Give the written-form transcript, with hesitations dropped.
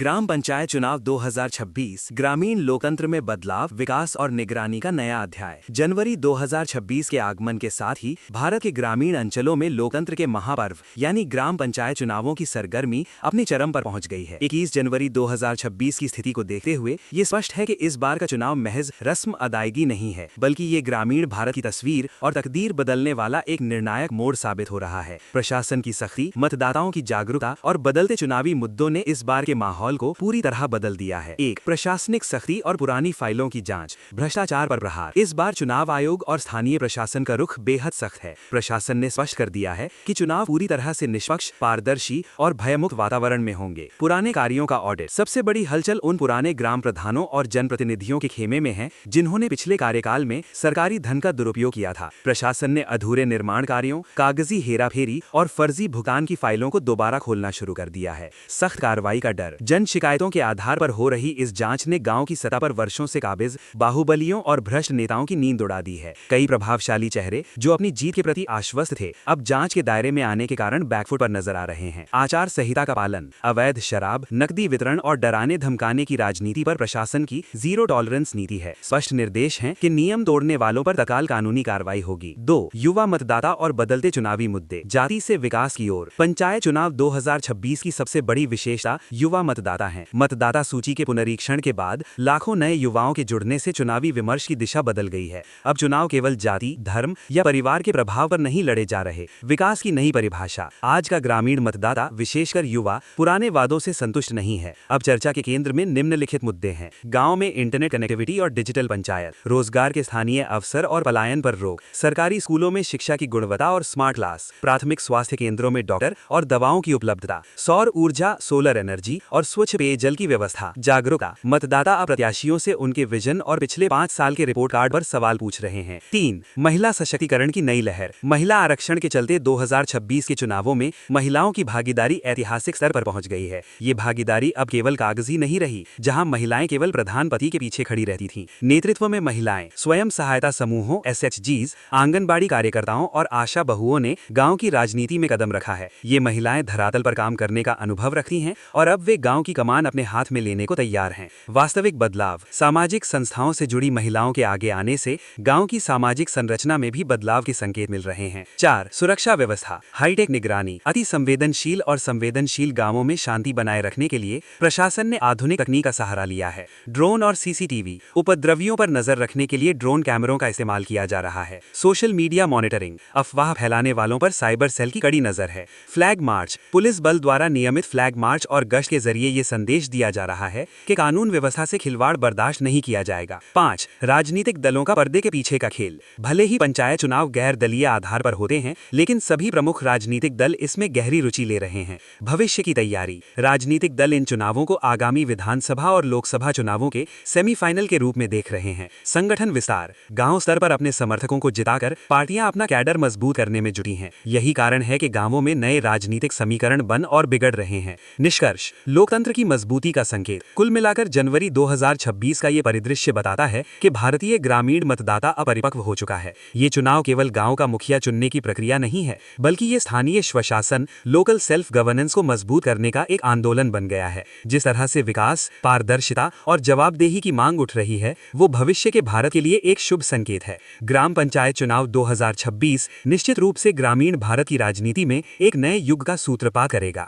ग्राम पंचायत चुनाव 2026 ग्रामीण लोकतंत्र में बदलाव, विकास और निगरानी का नया अध्याय। जनवरी 2026 के आगमन के साथ ही भारत के ग्रामीण अंचलों में लोकतंत्र के महापर्व यानी ग्राम पंचायत चुनावों की सरगर्मी अपने चरम पर पहुंच गई है। 21 जनवरी 2026 की स्थिति को देखते हुए ये स्पष्ट है कि इस बार का चुनाव महज रस्म अदायगी नहीं है, बल्कि ये ग्रामीण भारत की तस्वीर और तकदीर बदलने वाला एक निर्णायक मोड़ साबित हो रहा है। प्रशासन की सख्ती, मतदाताओं की जागरूकता और बदलते चुनावी मुद्दों ने इस बार के माहौल को पूरी तरह बदल दिया है। एक, प्रशासनिक सख्ती और पुरानी फाइलों की जांच, भ्रष्टाचार पर प्रहार। इस बार चुनाव आयोग और स्थानीय प्रशासन का रुख बेहद सख्त है। प्रशासन ने स्पष्ट कर दिया है कि चुनाव पूरी तरह से निष्पक्ष, पारदर्शी और भयमुक्त वातावरण में होंगे। पुराने कार्यों का ऑडिट। सबसे बड़ी हलचल उन पुराने ग्राम प्रधानों और जनप्रतिनिधियों के खेमे में है जिन्होंने पिछले कार्यकाल में सरकारी धन का दुरुपयोग किया था। प्रशासन ने अधूरे निर्माण कार्यों, कागजी हेराफेरी और फर्जी भुगतान की फाइलों को दोबारा खोलना शुरू कर दिया है। सख्त कार्रवाई का डर। जन शिकायतों के आधार पर हो रही इस जांच ने गांव की सतह पर वर्षों से काबिज बाहुबलियों और भ्रष्ट नेताओं की नींद उड़ा दी है। कई प्रभावशाली चेहरे जो अपनी जीत के प्रति आश्वस्त थे, अब जांच के दायरे में आने के कारण बैकफुट पर नजर आ रहे हैं। आचार संहिता का पालन। अवैध शराब, नकदी वितरण और डराने धमकाने की राजनीति पर प्रशासन की जीरो टॉलरेंस नीति है। स्पष्ट निर्देश हैं कि नियम तोड़ने वालों पर तत्काल कानूनी कार्रवाई होगी। 2, युवा मतदाता और बदलते चुनावी मुद्दे। जाति से विकास की ओर। पंचायत चुनाव 2026 की सबसे बड़ी विशेषता युवा मतदाता है। मतदाता सूची के पुनरीक्षण के बाद लाखों नए युवाओं के जुड़ने से चुनावी विमर्श की दिशा बदल गई है। अब चुनाव केवल जाति, धर्म या परिवार के प्रभाव पर नहीं लड़े जा रहे। विकास की नई परिभाषा। आज का ग्रामीण मतदाता, विशेषकर युवा, पुराने वादों से संतुष्ट नहीं है। अब चर्चा के केंद्र में निम्नलिखित मुद्दे हैं। गांव में इंटरनेट कनेक्टिविटी और डिजिटल पंचायत, रोजगार के स्थानीय अवसर और पलायन पर रोक, सरकारी स्कूलों में शिक्षा की गुणवत्ता और स्मार्ट क्लास, प्राथमिक स्वास्थ्य केंद्रों में डॉक्टर और दवाओं की उपलब्धता, सौर ऊर्जा, सोलर एनर्जी और स्वच्छ पेयजल की व्यवस्था। जागरूकता। मतदाता अब प्रत्याशियों से उनके विजन और पिछले 5 साल के रिपोर्ट कार्ड पर सवाल पूछ रहे हैं। 3, महिला सशक्तिकरण की नई लहर। महिला आरक्षण के चलते 2026 के चुनावों में महिलाओं की भागीदारी ऐतिहासिक स्तर पर पहुंच गई है। ये भागीदारी अब केवल कागजी नहीं रही, जहां महिलाएं केवल प्रधान पति के पीछे खड़ी रहती थीं। नेतृत्व में महिलाएं, स्वयं सहायता समूहों, SHGs, आंगनबाड़ी कार्यकर्ताओं और आशा बहुओं ने गांव की राजनीति में कदम रखा है। ये महिलाएं धरातल पर काम करने का अनुभव रखती हैं और अब वे गांव की कमान अपने हाथ में लेने को तैयार हैं। वास्तविक बदलाव। सामाजिक संस्थाओं से जुड़ी महिलाओं के आगे आने से गांव की सामाजिक संरचना में भी बदलाव के संकेत मिल रहे हैं। 4, सुरक्षा व्यवस्था। हाईटेक निगरानी। अति संवेदनशील और संवेदनशील गांवों में शांति बनाए रखने के लिए प्रशासन ने आधुनिक तकनीक का सहारा लिया है। ड्रोन और CCTV। उपद्रवियों पर नजर रखने के लिए ड्रोन कैमरों का इस्तेमाल किया जा रहा है। Social media monitoring. अफवाह फैलाने वालों पर साइबर सेल की कड़ी नजर है। Flag march. पुलिस बल द्वारा नियमित फ्लैग मार्च और गश्त के जरिए ये संदेश दिया जा रहा है कि कानून व्यवस्था से खिलवाड़ बर्दाश्त नहीं किया जाएगा। 5, राजनीतिक दलों का पर्दे के पीछे का खेल। भले ही पंचायत चुनाव गैर दलीय आधार पर होते हैं, लेकिन सभी प्रमुख राजनीतिक दल इसमें गहरी रुचि ले रहे हैं। भविष्य की तैयारी। राजनीतिक दल इन चुनावों को आगामी विधानसभा और लोकसभा चुनावों के सेमीफाइनल के रूप में देख रहे हैं। संगठन विस्तार। गांव स्तर पर अपने समर्थकों को जिताकर पार्टियां अपना कैडर मजबूत करने में जुटी हैं। यही कारण है कि गांवों में नए राजनीतिक समीकरण बन और बिगड़ रहे हैं। निष्कर्ष। लोकतंत्र की मजबूती का संकेत। कुल मिलाकर जनवरी 2026 का ये परिदृश्य बताता है कि भारतीय ग्रामीण मतदाता अपरिपक्व हो चुका है। ये चुनाव केवल गांव का मुखिया चुनने की प्रक्रिया नहीं है, बल्कि ये स्थानीय स्वशासन, लोकल सेल्फ गवर्नेंस को मजबूत करने का एक आंदोलन बन गया है। जिस तरह से विकास, पारदर्शिता और जवाबदेही की मांग उठ रही है, वो भविष्य के भारत के लिए एक शुभ संकेत है। ग्राम पंचायत चुनाव 2026 निश्चित रूप से ग्रामीण भारत की राजनीति में एक नए युग का सूत्रपात करेगा।